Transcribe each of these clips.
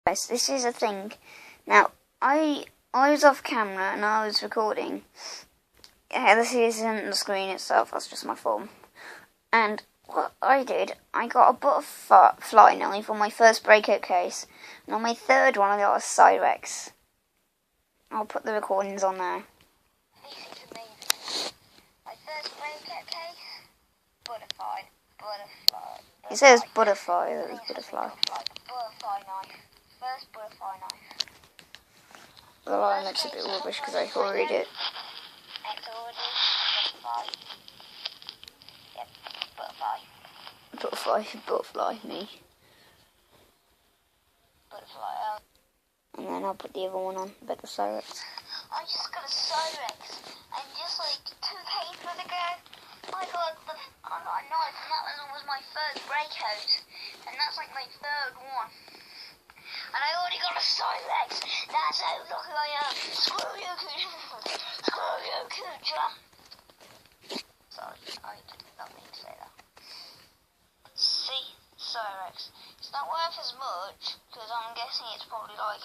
Guys, this is a thing. Now, I was off camera and I was recording. This isn't the screen itself, that's just my phone. And what I did, I got a butterfly knife for my first breakout case. And on my third one, I got a cyrex. I'll put the recordings on there. This is amazing. My first breakout case, butterfly. It says butterfly, butterfly. Butterfly knife. First butterfly knife. The line looks a bit rubbish because I can't read it. Butterfly. Yep, butterfly. Butterfly, me. Butterfly. And then I'll put the other one on, the cyrex. I just got a cyrex, and just like 2 cases ago, I got a knife, and that was my first breakout, and that's like my third one. And I already got a cyrex. That's how lucky I am. Screw you, Coocher. Screw you, Coocher. Sorry, I did not mean to say that. See, cyrex. It's not worth as much, because I'm guessing it's probably like,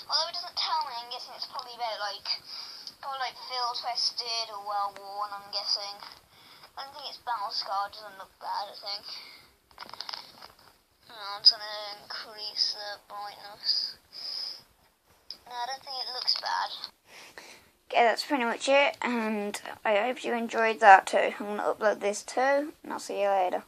although it doesn't tell me, I'm guessing it's probably about like, field tested or well worn, I'm guessing. I don't think it's battle scarred, doesn't look bad, I think. I'm just gonna increase the brightness. No, I don't think it looks bad. Okay, that's pretty much it, and I hope you enjoyed that too. I'm gonna upload this too, and I'll see you later.